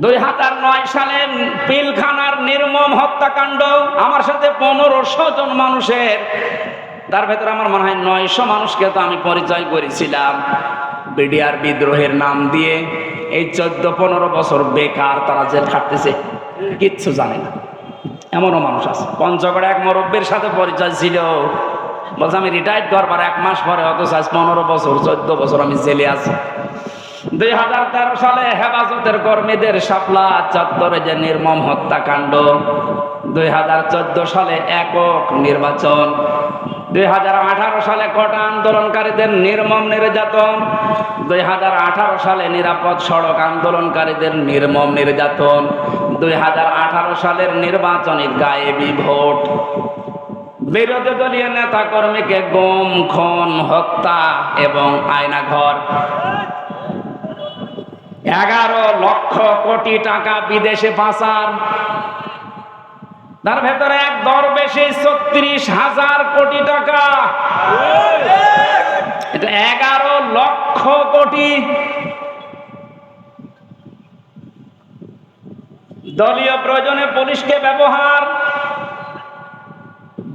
2009 সালে পিলখানার নির্মম হত্যাকাণ্ড, আমার সাথে 1500 জন মানুষের, তার ভেতরে আমার মনে হয় 900 মানুষকে তো আমি পরিচয় করেছিলাম বিডিআর বিদ্রোহের নাম দিয়ে। এই 14-15 বছর বেকার তারা জেল খাটতেছে, কিচ্ছু জানে না, এমনও মানুষ আছে। পঞ্চগড়ে এক মুরব্বীর সাথে পরিচয় ছিল, বলছে আমি রিটায়ার্ড করবার 1 মাস পরে, অথচ আজ 15 বছর 14 বছর আমি জেলে আছি। 2013 সালে হেফাজতের কর্মীদের শাপলা চত্বরে যে নির্মম হত্যাকাণ্ড, 2014 সালে একক নির্বাচন, 2018 সালে কোটা আন্দোলনকারীদের নির্মম নির্যাতন, 2018 সালে নিরাপদ সড়ক আন্দোলনকারীদের নির্মম নির্যাতন, 2018 সালের নির্বাচনী গায়েবী ভোট, বিরোধী দলীয় নেতা কর্মীকে গুম, খুন, হত্যা এবং আয়নাঘর, 11 লক্ষ কোটি টাকা বিদেশে পাচার, তার ভেতরে এক দরবেশে 36,000 কোটি টাকা, এটা 11 লক্ষ কোটি। দলীয় প্রয়োজনে পুলিশকে ব্যবহার,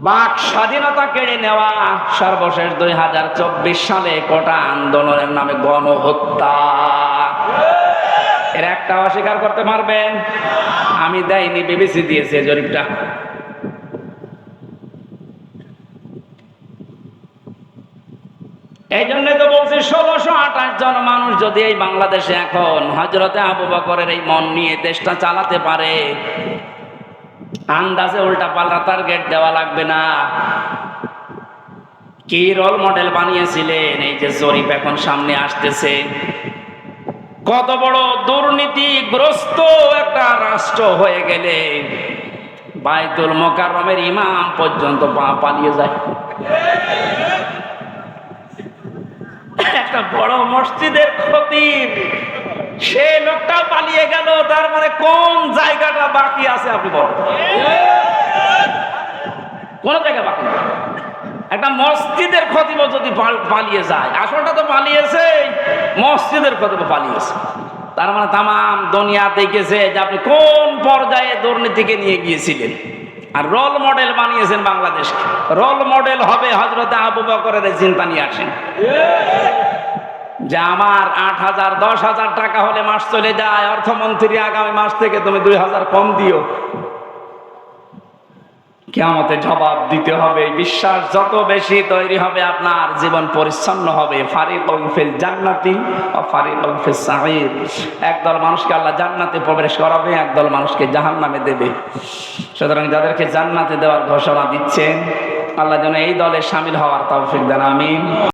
বাক স্বাধীনতা কেড়ে নেওয়া, সর্বশেষ 2024 সালে কোটা আন্দোলনের নামে গণহত্যা। এর একটা অস্বীকার করতে পারবেন? আমি দেয়নি, বিবিসি দিয়েছে জরিপটা। এই জন্য তো বলছি 1628 জন মানুষ যদি এই বাংলাদেশে এখন হযরতে আবু বকরের এই মন নিয়ে দেশটা চালাতে পারে, আন্দাজে উল্টা পাল্টা টার্গেট দেওয়া লাগবে না। কি রোল মডেল বানিয়েছিলেন, এই যে জরিপ এখন সামনে আসতেছে, কত বড় দুর্নীতিগ্রস্ত একটা রাষ্ট্র হয়ে গেলে বাইতুল মোকাররমের ইমাম পর্যন্ত পালিয়ে যায়। একটা বড় মসজিদের খতিব, সে লোকটা পালিয়ে গেল, তার মানে কোন জায়গাটা বাকি আছে আপনি বলেন? কোন জায়গা বাকি নেই। একটা মসজিদের খতিব যদি পালিয়ে যায়, আসলটা তো পালিয়েছে, মসজিদের খতিব পালিয়েছে, তার মানে তামাম দুনিয়া দেখেছে যে আপনি কোন পর্যায়ে দুর্নীতিকে নিয়ে গিয়েছিলেন। আর রোল মডেল বানিয়েছেন বাংলাদেশকে। রোল মডেল হবে হযরতে আবু বকরের চিন্তা নিয়ে আসেন যে আমার 8,000 10,000 টাকা হলে মাস চলে যায়, অর্থমন্ত্রী আগামী মাস থেকে তুমি 2,000 কম দিও। কিয়ামতে জবাব দিতে হবে। বিশ্বাস যত বেশি তৈরি হবে, আপনার জীবন পরিচ্ছন্ন হবে। ফারিকুন ফিল জান্নাতি ওয়া ফারিকুন ফিস সাঈর। একদল মানুষকে আল্লাহ জান্নাতে প্রবেশ করাবে, একদল মানুষকে জাহান্নামে দেবে। সুতরাং যাদেরকে জান্নাতে দেওয়ার ঘোষণা দিচ্ছেন, আল্লাহ যেন এই দলে শামিল হওয়ার তৌফিক দেন, আমিন।